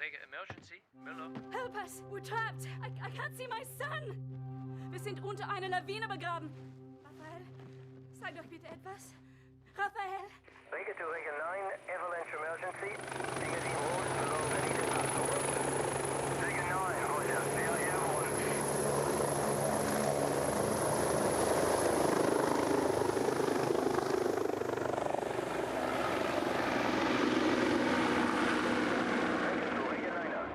Mega emergency. Müller. Help us! We're trapped! I can't see my son! Wir sind unter einer Lawine begraben. Raphael, sag doch bitte etwas. Raphael! Vega to Vega 9, avalanche emergency. Vega team roads below Benita Pass, over. Vega 9, roger. We are airborne. Vega to Vega 9er.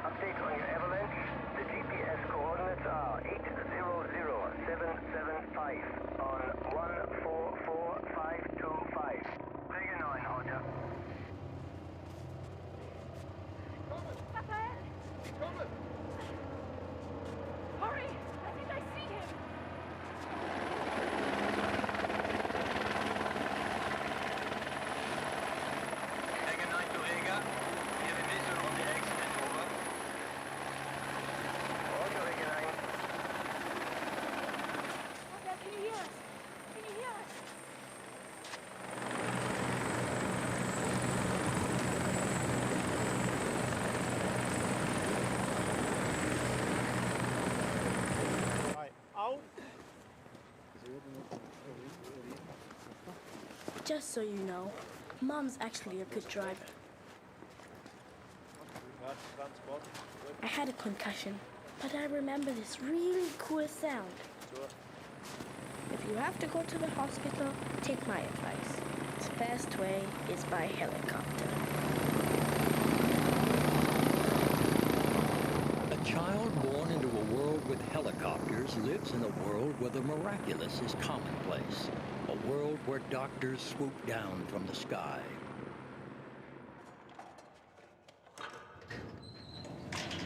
Update on your avalanche. The GPS coordinates are 800775 on 144525. Vega 9, roger. Raphael! Hurry! I think I see him! Vega 9 to Vega. We have a visual on the accident, over. Roger, Vega 9. Raphael, can you hear us? Can you hear us? Just so you know, Mom's actually a good driver. I had a concussion, but I remember this really cool sound. If you have to go to the hospital, take my advice. The best way is by helicopter. A child born into a world with helicopters lives in a world where the miraculous is commonplace. A world where doctors swoop down from the sky.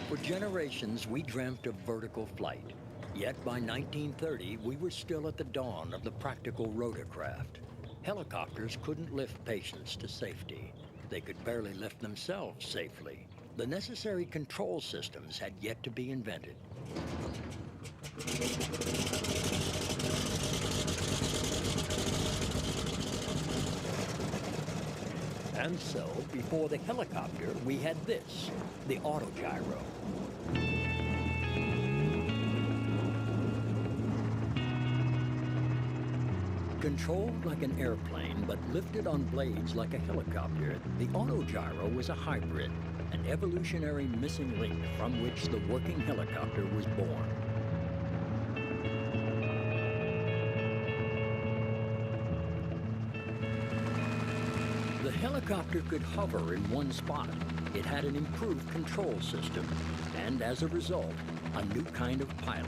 For generations, we dreamt of vertical flight. Yet by 1930, we were still at the dawn of the practical rotorcraft. Helicopters couldn't lift patients to safety. They could barely lift themselves safely. The necessary control systems had yet to be invented. And so, before the helicopter, we had this, the autogyro. Controlled like an airplane, but lifted on blades like a helicopter, the autogyro was a hybrid, an evolutionary missing link from which the working helicopter was born. The helicopter could hover in one spot. It had an improved control system, and as a result, a new kind of pilot.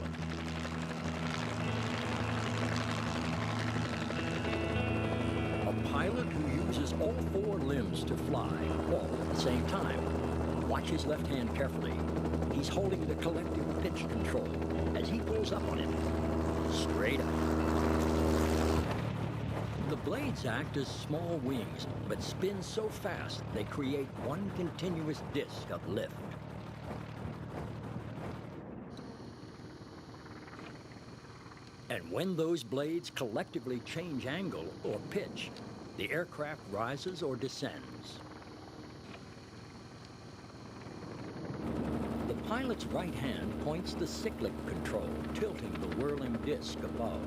A pilot who uses all four limbs to fly, all at the same time. Watch his left hand carefully. He's holding the collective pitch control as he pulls up on it. Straight up. The blades act as small wings, but spin so fast they create one continuous disc of lift. And when those blades collectively change angle or pitch, the aircraft rises or descends. The pilot's right hand points the cyclic control, tilting the whirling disc above.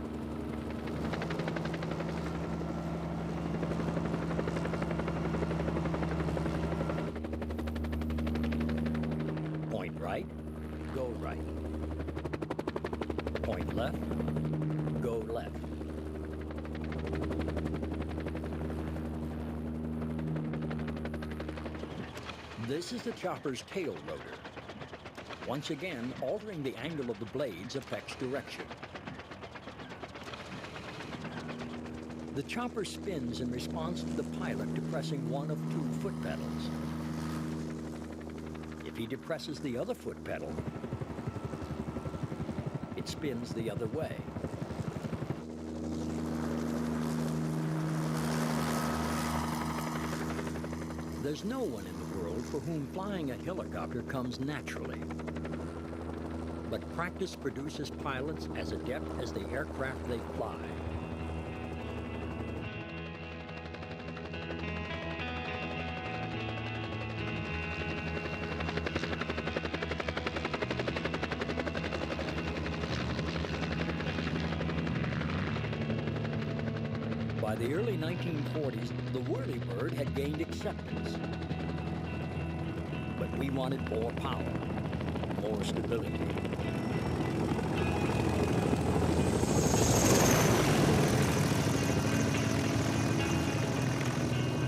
Point right, go right. Point left, go left. This is the chopper's tail rotor. Once again, altering the angle of the blades affects direction. The chopper spins in response to the pilot depressing one of two foot pedals. If he depresses the other foot pedal, it spins the other way. There's no one in the world for whom flying a helicopter comes naturally. But practice produces pilots as adept as the aircraft they fly. By the early 1940s, the whirlybird had gained acceptance. But we wanted more power, more stability.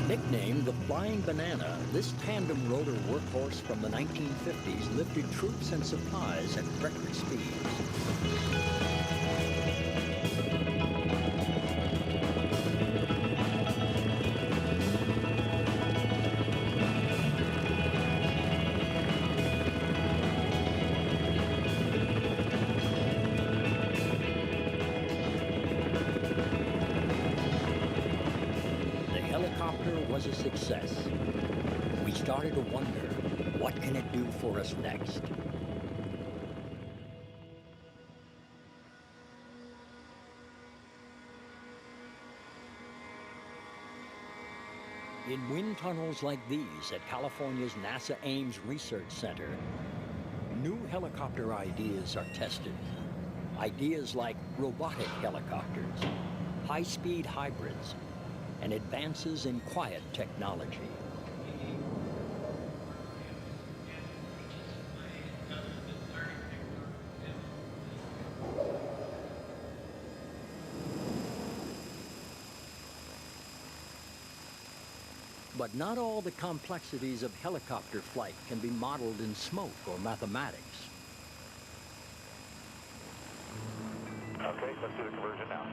Nicknamed the Flying Banana, this tandem rotor workhorse from the 1950s lifted troops and supplies at record speeds. Was a success. We started to wonder, what can it do for us next? In wind tunnels like these at California's NASA Ames Research Center, new helicopter ideas are tested. Ideas like robotic helicopters, high-speed hybrids, and advances in quiet technology. But not all the complexities of helicopter flight can be modeled in smoke or mathematics. Okay, let's do the conversion now.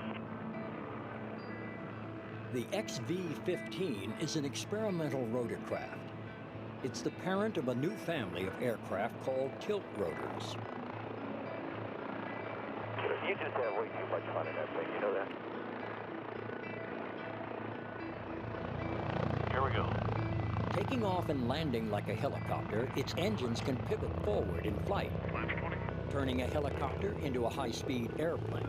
The XV-15 is an experimental rotorcraft. It's the parent of a new family of aircraft called tilt rotors. You just have way too much fun in that thing, you know that? Here we go. Taking off and landing like a helicopter, its engines can pivot forward in flight, turning a helicopter into a high-speed airplane.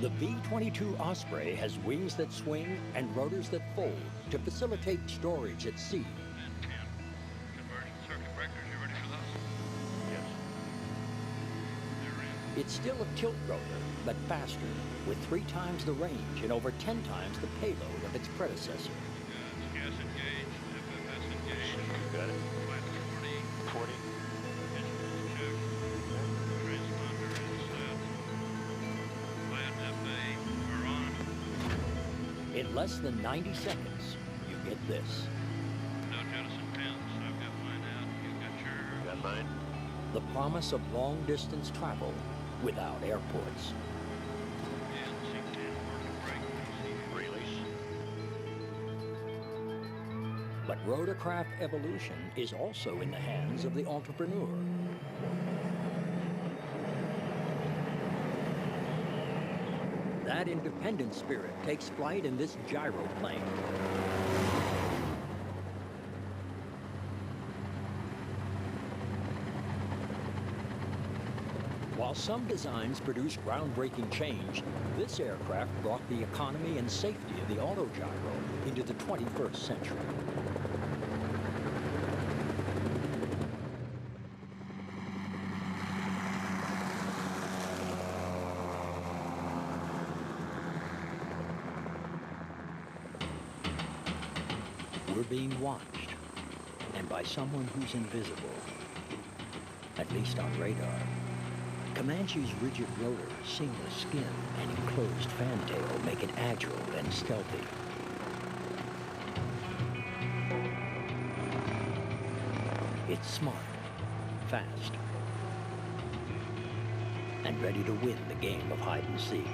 The V-22 Osprey has wings that swing and rotors that fold to facilitate storage at sea. Conversion circuit breakers, you ready for those? Yes. They're in. It's still a tilt rotor, but faster, with 3 times the range and over 10 times the payload of its predecessor. Gas engaged, FFS engaged. Got it. Flight 40. 40. Instruments check. Transponder is set. Flight FA, we're on. In less than 90 seconds, you get this. No jettison pins. I've got mine out. You got yours. Got mine. The promise of long-distance travel without airports. And C10 working brake. Release. But rotorcraft evolution is also in the hands of the entrepreneur. That independent spirit takes flight in this gyroplane. While some designs produce groundbreaking change, this aircraft brought the economy and safety of the autogyro into the 21st century. We're being watched, and by someone who's invisible, at least on radar. Comanche's rigid rotor, seamless skin, and enclosed fantail make it agile and stealthy. It's smart, fast, and ready to win the game of hide and seek.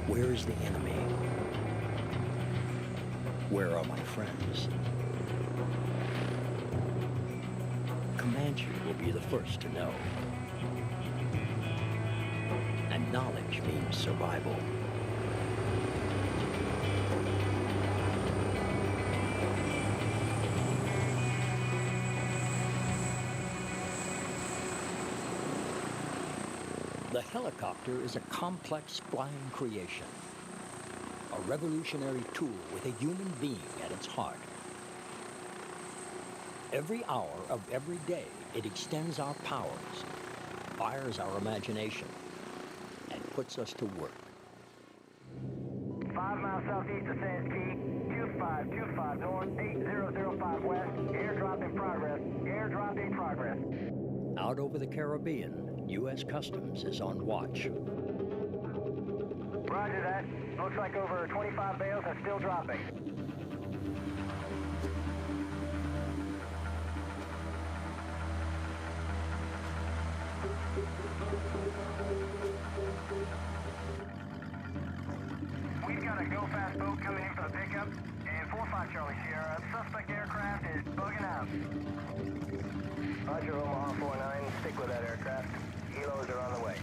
Where is the enemy? Where are my friends? Comanche will be the first to know. And knowledge means survival. The The helicopter is a complex flying creation, a revolutionary tool with a human being at its heart. Every hour of every day, it extends our powers, fires our imagination, and puts us to work. 5 miles southeast of Sands Key, 2525 north, 8005 west, airdrop in progress, airdrop in progress. Out over the Caribbean, U.S. Customs is on watch. Roger that. Looks like over 25 bales and still dropping. We've got a go-fast boat coming in for the pickup, and 4-5 Charlie Sierra, suspect aircraft is bugging out. Roger, Omaha 49, stick with that aircraft. Helos are on the way.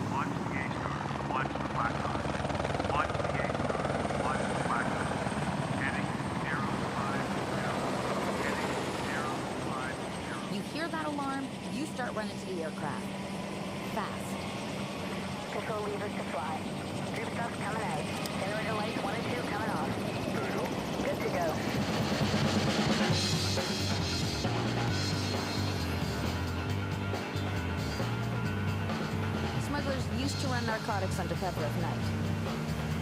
Watch the gauge car. Watch the black car. Watch the gauge car. Watch the black car. Heading 050. Heading 050. You hear that alarm, you start running to the aircraft. Fast. Control levers to fly. Troop stuff's coming out. Generator lights 1 and 2 coming off. Good to go. Smugglers used to run narcotics undercover at night.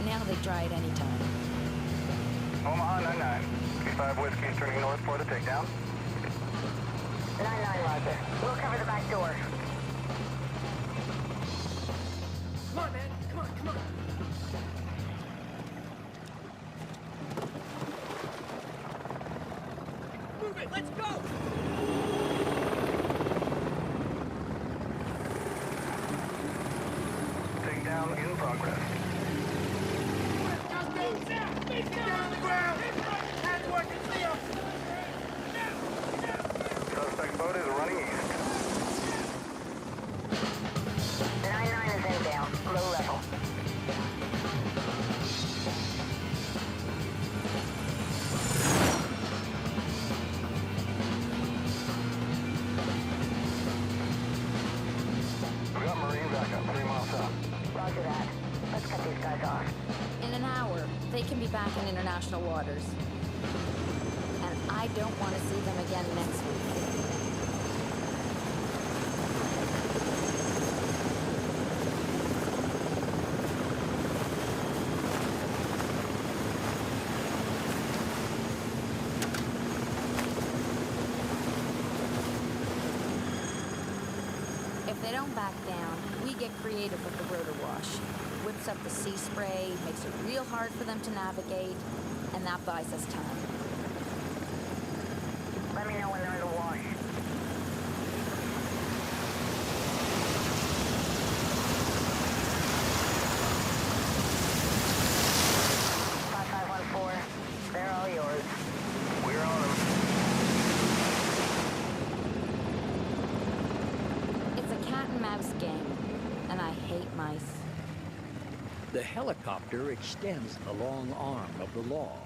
Now they try it anytime. Omaha 99. 35 Whiskey's turning north for the takedown. 9-9, Roger. We'll cover the back door. Come on, man. Come on, come on. Move it. Let's go. Takedown in progress. Get down on the ground. Hands working, Leo. Suspect boat is running east. 9-9 is inbound. Low level. We got Marine backup 3 miles south. Roger that. Let's cut these guys off. In an hour, they can be back in international waters. And I don't want to see them again next week. If they don't back down, we get creative with the rotor wash. Whips up the sea spray, makes it real hard for them to navigate, and that buys us time. Let me know when they're in the wash. They're all yours. We're on them. It's a cat and mouse game, and I hate mice. The helicopter extends the long arm of the law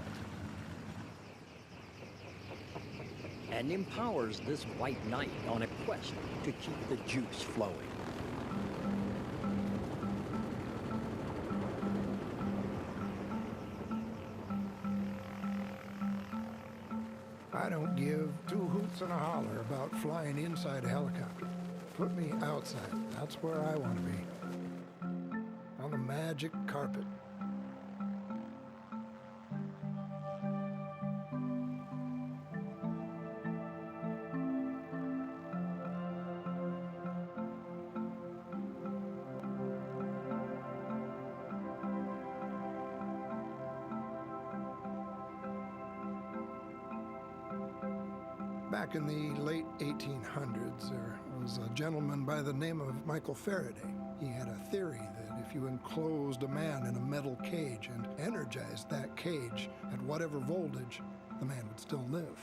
and empowers this white knight on a quest to keep the juice flowing. I don't give 2 hoots and a holler about flying inside a helicopter. Put me outside. That's where I want to be. On the magic carpet. Back in the late 1800s, there was a gentleman by the name of Michael Faraday. He had a theory that if you enclosed a man in a metal cage and energized that cage at whatever voltage, the man would still live.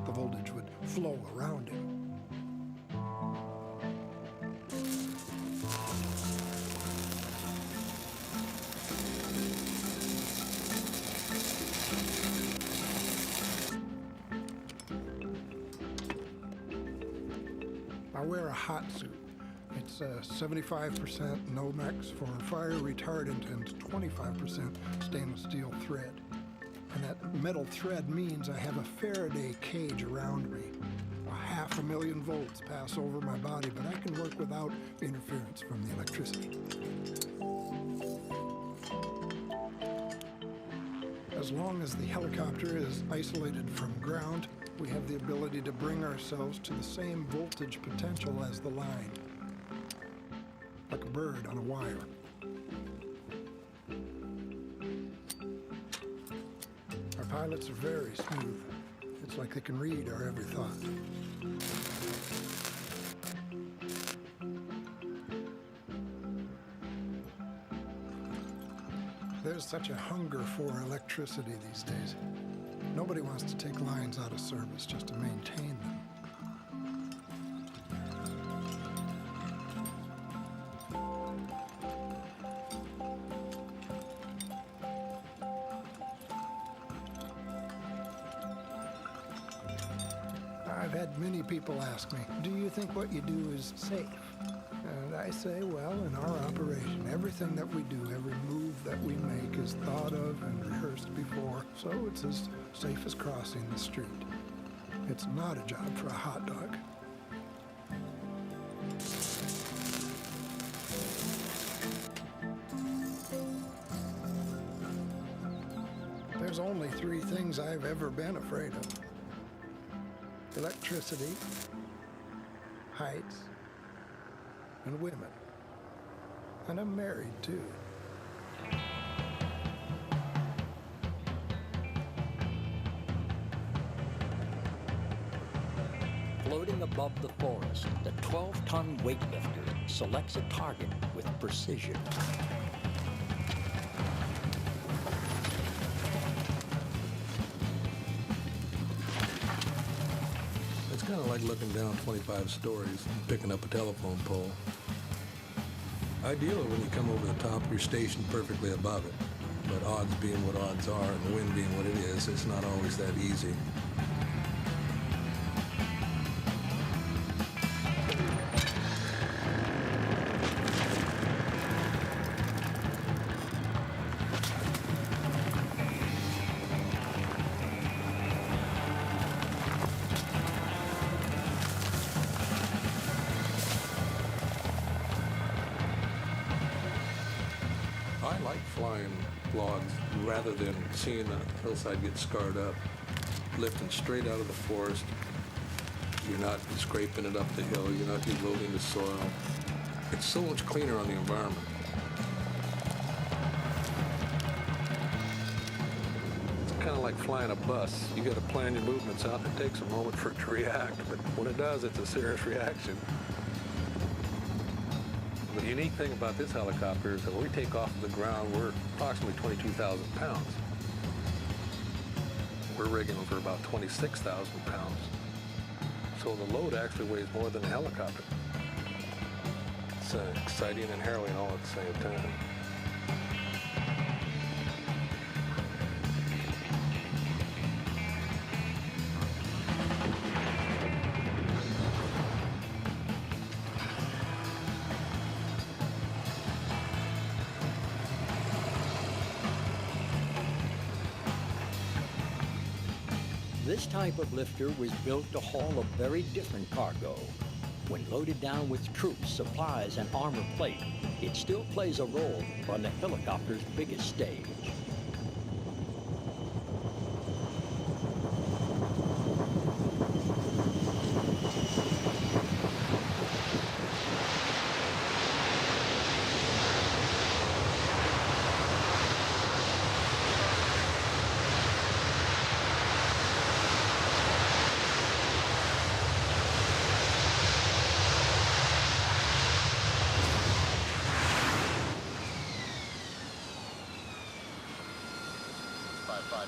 The voltage would flow around him. I'll wear a hot suit. It's 75% Nomex for fire retardant and 25% stainless steel thread. And that metal thread means I have a Faraday cage around me. 500,000 volts pass over my body, but I can work without interference from the electricity. As long as the helicopter is isolated from ground, we have the ability to bring ourselves to the same voltage potential as the line, like a bird on a wire. Our pilots are very smooth. It's like they can read our every thought. There's such a hunger for electricity these days. Nobody wants to take lines out of service just to maintain them. I've had many people ask me, do you think what you do is safe? And I say, well, in our operation, everything that we do, every move that we make is thought of and rehearsed before, so it's as safe as crossing the street. It's not a job for a hot dog. There's only 3 things I've ever been afraid of. Electricity, heights, and women. And I'm married, too. Floating above the forest, the 12-ton weightlifter selects a target with precision. It's kind of like looking down 25 stories and picking up a telephone pole. Ideally, when you come over the top, you're stationed perfectly above it. But odds being what odds are, and the wind being what it is, it's not always that easy. I like flying logs rather than seeing the hillside get scarred up. Lifting straight out of the forest. You're not scraping it up the hill. You're not eroding the soil. It's so much cleaner on the environment. It's kind of like flying a bus. You got to plan your movements out. It takes a moment for it to react, but when it does, it's a serious reaction. The unique thing about this helicopter is that when we take off the ground, we're approximately 22,000 pounds. We're rigging for about 26,000 pounds. So the load actually weighs more than a helicopter. It's exciting and harrowing all at the same time. This type of lifter was built to haul a very different cargo. When loaded down with troops, supplies, and armor plate, it still plays a role on the helicopter's biggest stage.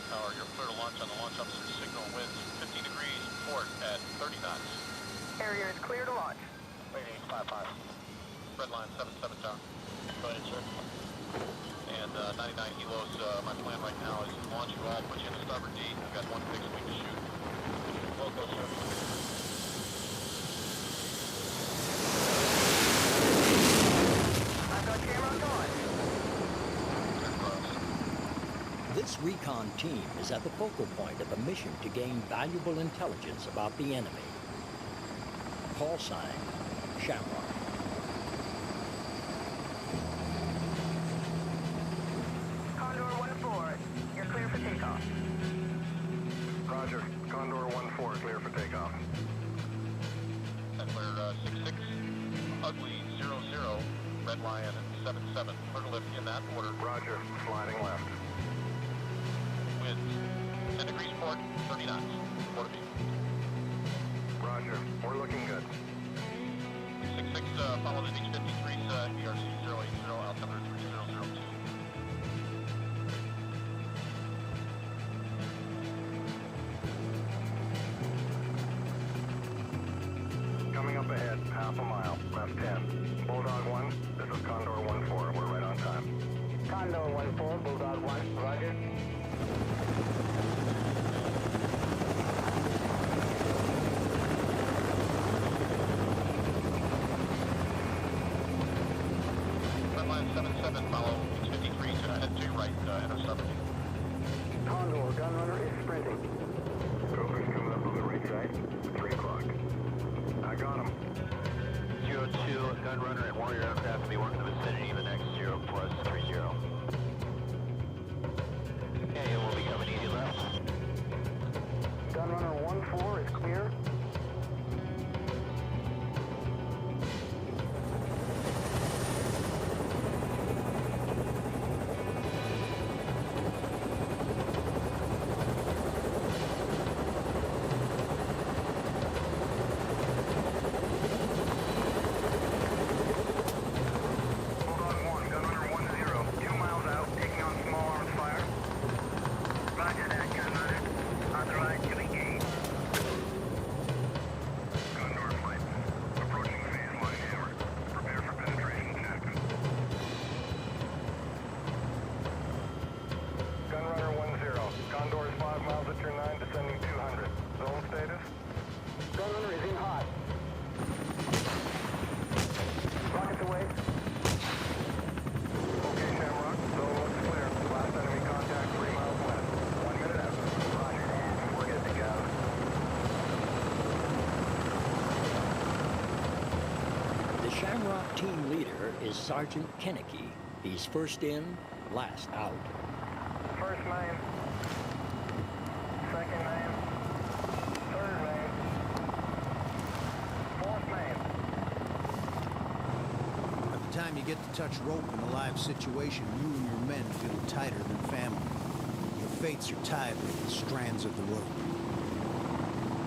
Tower, you're clear to launch on the launch opposite signal. Winds 15 degrees, port at 30 knots. Area is clear to launch. Waiting 55. Red line 77 tower. Go ahead, sir. And 99 helos, my plan right now is to launch you all, put you in the starboard D. I've got one fixed wing to shoot. Local, sir. recon team is at the focal point of a mission to gain valuable intelligence about the enemy. Call sign, Shamrock. Condor 1-4, you're clear for takeoff. Roger. Condor 1-4, clear for takeoff. And we're 66, Ugly 00, Red Lion 77. We're to lift in that order. Roger. Sliding left. Wind 10 degrees port, 30 knots. Port of Roger. We're looking good. 66, follow the beach 53, ERC 080, altimeter 3002. Coming up ahead, half a mile, left 10. Bulldog 1, this is Condor 1-4, we're right on time. Condor 1-4, Bulldog 1, roger. Red Lion 77, follow beach 53, head to your right, enter submarine. Condor, gunrunner is sprinting. Cover's coming up on the right side, 3 o'clock. I got him. 02, Gunrunner and Warrior aircraft will be working the vicinity in the next 0 plus 30. Okay, and we'll be coming easy left. Gunrunner 1-4 is clear. Bulldog 1, Gunrunner 1-0, 2 miles out, taking on small arms fire. Roger that, Gunrunner. Authorized to engage. Condor flight. Approaching phase line hammer. Prepare for penetration check. Gunrunner 1-0. Condor is 5 miles at your 9, descending 200. Zone status? Gunrunner is in hot. Rockets away. Okay, Shamrock. Zone looks clear. Last enemy contact 3 miles west. 1 minute out. Roger that. We're good to go. The Shamrock team leader is Sergeant Kennecke. He's first in, last out. First name. Second name. Third name. Fourth name. By the time you get to touch rope in a live situation, you and your men feel tighter than family. Your fates are tied with the strands of the rope.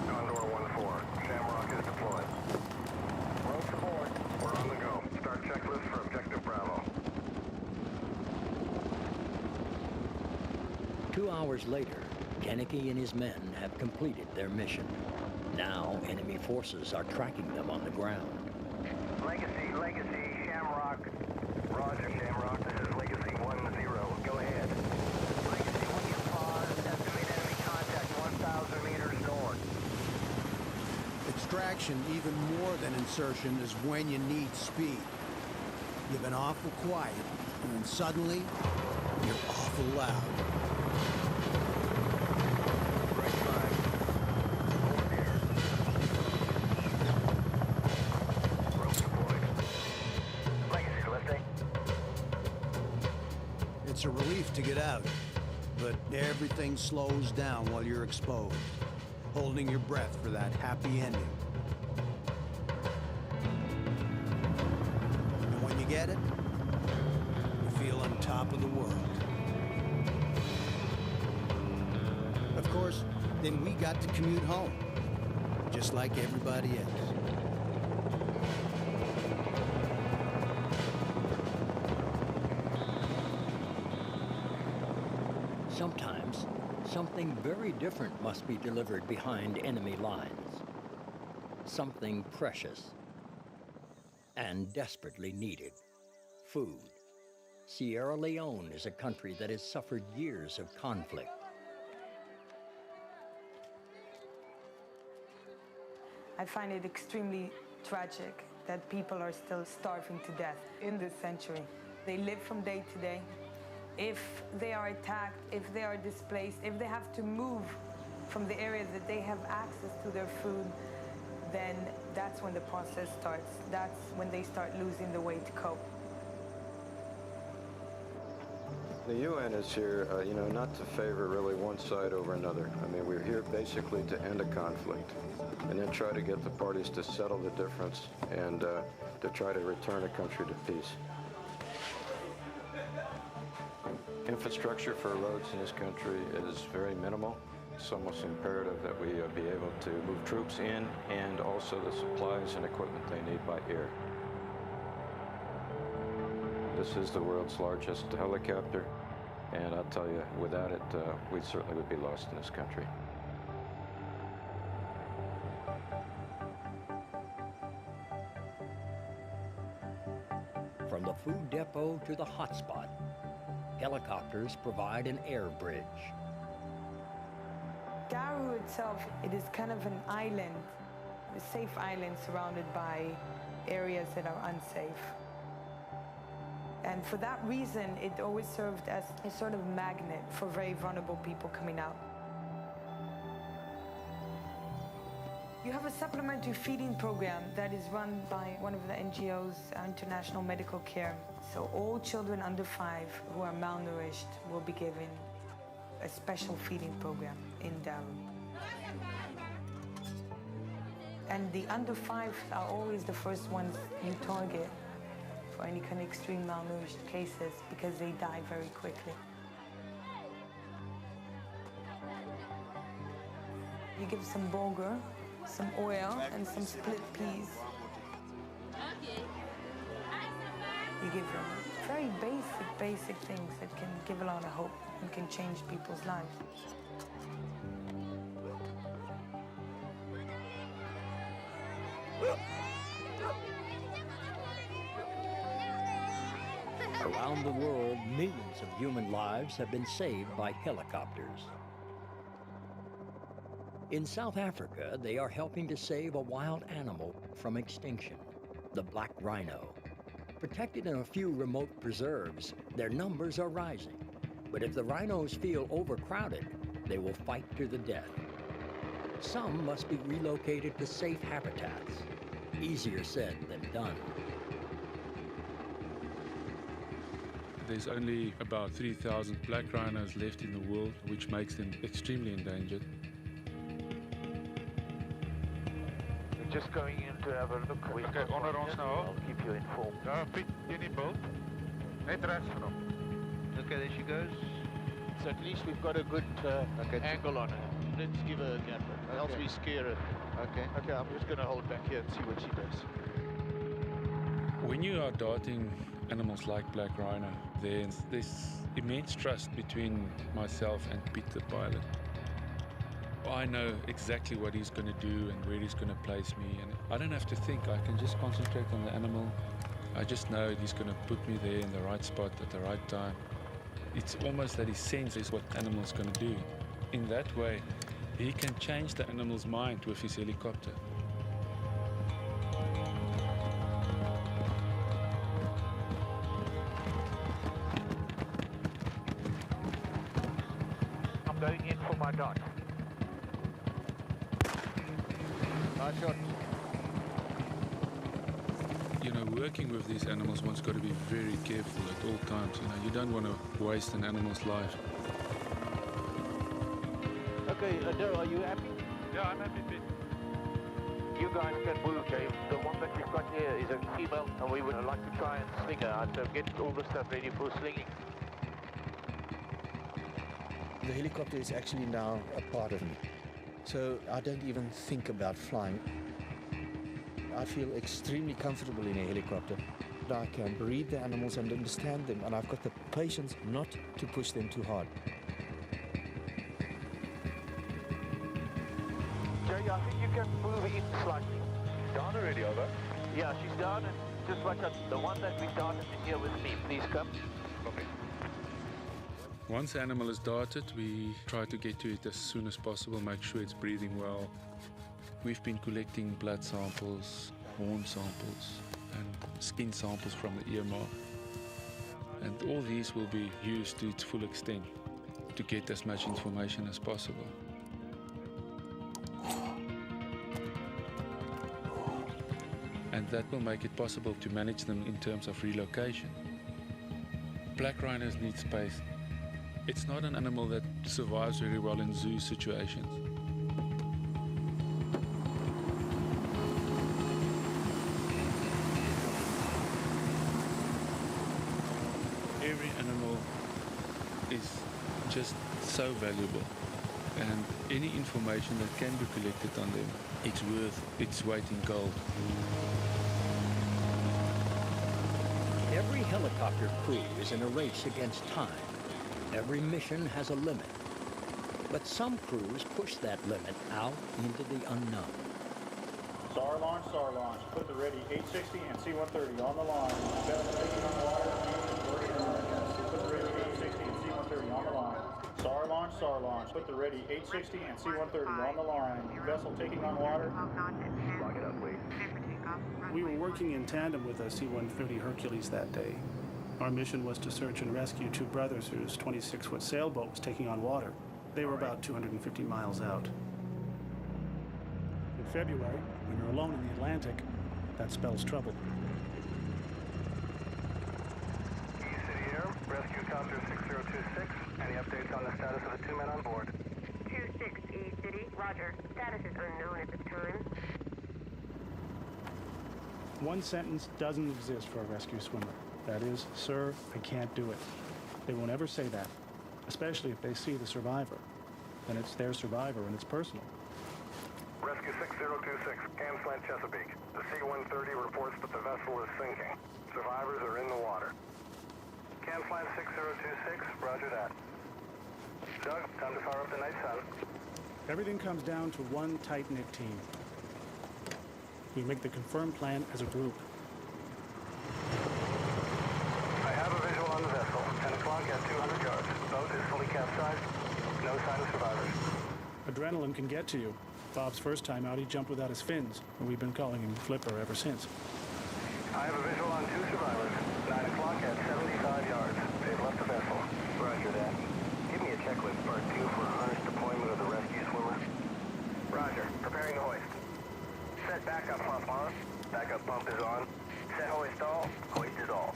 Condor 1-4. Shamrock is deployed. Ropes aboard. We're on the go. Start checklist for objective Bravo. 2 hours later, Kennecke and his men have completed their mission. Now, enemy forces are tracking them on the ground. Legacy, Shamrock. Roger, Shamrock. This is Legacy 1-0. Go ahead. Legacy, when you pause, estimate enemy contact 1,000 meters north. Extraction, even more than insertion, is when you need speed. You've been awful quiet, and then suddenly, you're awful loud. Right side. Over here. Rope deployed. Legacy, lifting. It's a relief to get out, but everything slows down while you're exposed, holding your breath for that happy ending. And when you get it, you feel on top of the world. Of course, then we got to commute home, just like everybody else. Sometimes, something very different must be delivered behind enemy lines. Something precious and desperately needed. Food. Sierra Leone is a country that has suffered years of conflict. I find it extremely tragic that people are still starving to death in this century. They live from day to day, If they are attacked, if they are displaced, if they have to move from the area that they have access to their food, then that's when the process starts. That's when they start losing the way to cope. The UN is here, not to favor really one side over another. I mean, we're here basically to end a conflict and then try to get the parties to settle the difference and to try to return a country to peace. Infrastructure for roads in this country is very minimal. It's almost imperative that we be able to move troops in and also the supplies and equipment they need by air. This is the world's largest helicopter, and I'll tell you, without it, we certainly would be lost in this country. From the food depot to the hotspot, helicopters provide an air bridge. Daru itself, it is kind of an island, a safe island surrounded by areas that are unsafe. And for that reason, it always served as a sort of magnet for very vulnerable people coming out. You have a supplementary feeding program that is run by one of the NGOs, International Medical Care. So all children under 5 who are malnourished will be given a special feeding program in Daru. And the under 5s are always the first ones you target for any kind of extreme malnourished cases because they die very quickly. You give some bulgur, some oil, and some split peas. You give them very basic things that can give a lot of hope and can change people's lives. Around the world, millions of human lives have been saved by helicopters. In South Africa, they are helping to save a wild animal from extinction, the black rhino. Protected in a few remote preserves, their numbers are rising. But if the rhinos feel overcrowded, they will fight to the death. Some must be relocated to safe habitats. Easier said than done. There's only about 3,000 black rhinos left in the world, which makes them extremely endangered. We're just going in to have a look. Okay, onder ons nou. I'll keep you informed. Ja, Piet, jy nie bult. Net rechts van hom. Okay, there she goes. So at least we've got a good angle on her. Let's give her a gap, else we scare her. Okay. Okay, I'm just going to hold back here and see what she does. When you are darting animals like black rhino, there's immense trust between myself and Pete the pilot. I know exactly what he's going to do and where he's going to place me, and I don't have to think. I can just concentrate on the animal. I just know he's going to put me there in the right spot at the right time. It's almost that he senses what the animal's going to do. In that way, he can change the animal's mind with his helicopter. I'm going in for my dot. Nice shot. You know, working with these animals, one's got to be very careful at all times. You know, you don't want to waste an animal's life. Okay, Daryl, are you happy? Yeah, I'm happy, Pete. You guys can move, okay? The one that we've got here is a female, and we would like to try and sling her out, so get all the stuff ready for slinging. The helicopter is actually now a part of me. So I don't even think about flying. I feel extremely comfortable in a helicopter. I can read the animals and understand them, and I've got the patience not to push them too hard. Jerry, I think you can move in slightly. Down already, over? Yeah, she's down, and just like the one that we darted is here with me. Please come. Okay. Once the animal is darted, we try to get to it as soon as possible, make sure it's breathing well. We've been collecting blood samples, horn samples, and skin samples from the ear mark. And all these will be used to its full extent to get as much information as possible. And that will make it possible to manage them in terms of relocation. Black rhinos need space. It's not an animal that survives very well in zoo situations. Every animal is just so valuable, and any information that can be collected on them, it's worth its weight in gold. Every helicopter crew is in a race against time. Every mission has a limit. But some crews push that limit out into the unknown. SAR launch. Put the ready 860 and C-130 on the line. Taking on water. Put the ready 860 and C-130 on the line. SAR launch. Put the ready 860 and C-130 on the line. Vessel taking on water. Lock it up, please. We were working in tandem with a C-130 Hercules that day. Our mission was to search and rescue two brothers whose 26-foot sailboat was taking on water. They were about 250 miles out. In February, when you're alone in the Atlantic, that spells trouble. City Air, Rescue Copter 6026. Any updates on the status of the 2 men on board? 26 E-City, roger. Status is unknown at this time. One sentence doesn't exist for a rescue swimmer. That is, sir, I can't do it. They won't ever say that, especially if they see the survivor. Then it's their survivor and it's personal. Rescue 6026, Camslant Chesapeake. The C-130 reports that the vessel is sinking. Survivors are in the water. Camslant 6026, roger that. Doug, time to fire up the night sun. Everything comes down to one tight-knit team. We make the confirmed plan as a group. I have a visual on the vessel. 10 o'clock at 200 yards. Boat is fully capsized. No sign of survivors. Adrenaline can get to you. Bob's first time out, he jumped without his fins, and we've been calling him Flipper ever since. I have a visual on 2 survivors. 9 o'clock at 75 yards. They've left the vessel. Roger that. Give me a checklist part 2 for harness deployment of the rescue swimmer. Roger. Preparing the hoist. Set backup pump on. Backup pump is on. Set hoist all. Hoist is all.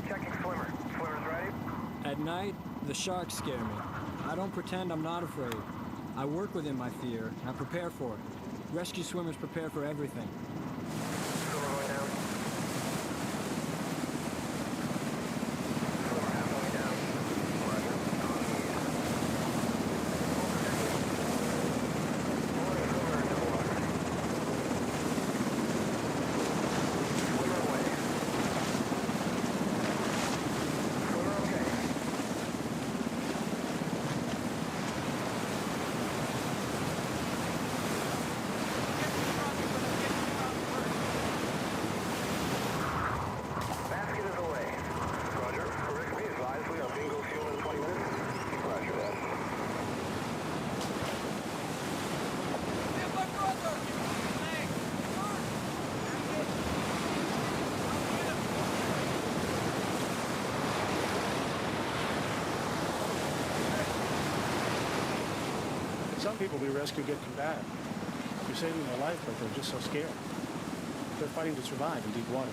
Checking swimmer. Swimmer's ready? At night, the sharks scare me. I don't pretend I'm not afraid. I work within my fear. I prepare for it. Rescue swimmers prepare for everything. Swimmer going down. Swimmer halfway down. Roger. Pulling swimmer into the water. Swimmer away. Swimmer okay. Basket is away. Roger. Correct me advised we are bingo fuel in 20 minutes. Roger that. Some people we rescue get combative. You're saving their life, but they're just so scared. They're fighting to survive in deep water.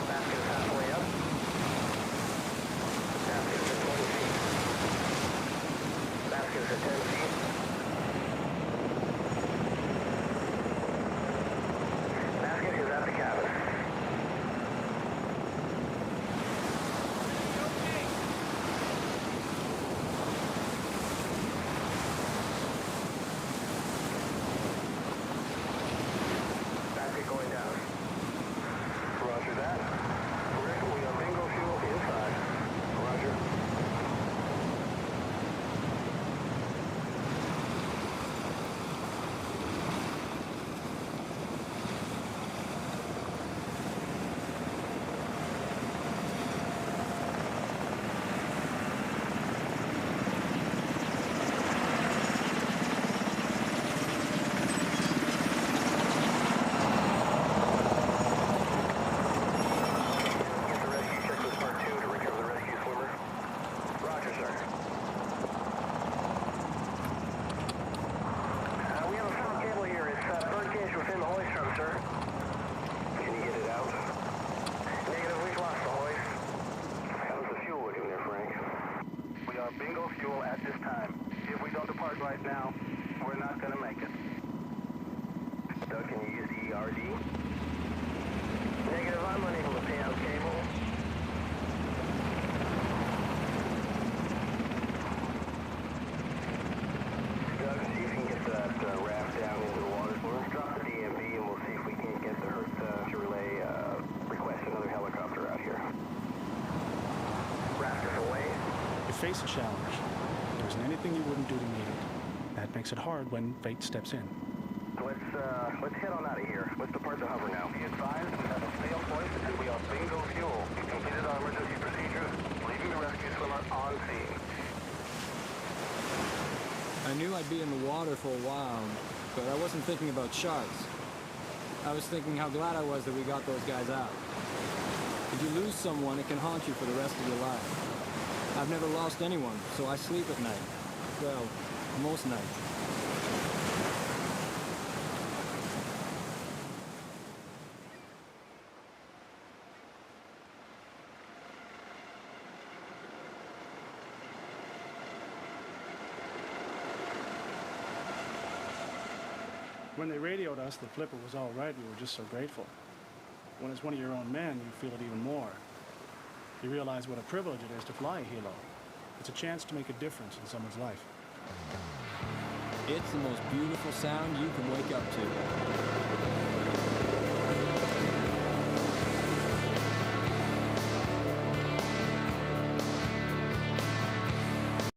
Basket is halfway up. Basket is at 20 feet. Basket is at 10 feet. Basket is at the cabin. bingo fuel at this time. If we don't depart right now, we're not going to make it. Doug, can you use the ERD? Negative, I'm unable to pay out cable. Doug, see if you can get that raft down into the water. Let's drop the DMV and we'll see if we can get the HERT to relay request another helicopter out here. Raft is away. You face a challenge. There isn't anything you wouldn't do to meet it. That makes it hard when fate steps in. Let's head on out of here. Let's depart the hover now. Be advised, we have a fail point and we are bingo fuel. We completed our emergency procedures, leaving the rescue swimmer on scene. I knew I'd be in the water for a while, but I wasn't thinking about sharks. I was thinking how glad I was that we got those guys out. If you lose someone, it can haunt you for the rest of your life. I've never lost anyone, so I sleep at night. Well, most nights. When they radioed us the flipper was all right, we were just so grateful. When it's one of your own men, you feel it even more. You realize what a privilege it is to fly a helo. It's a chance to make a difference in someone's life. It's the most beautiful sound you can wake up to.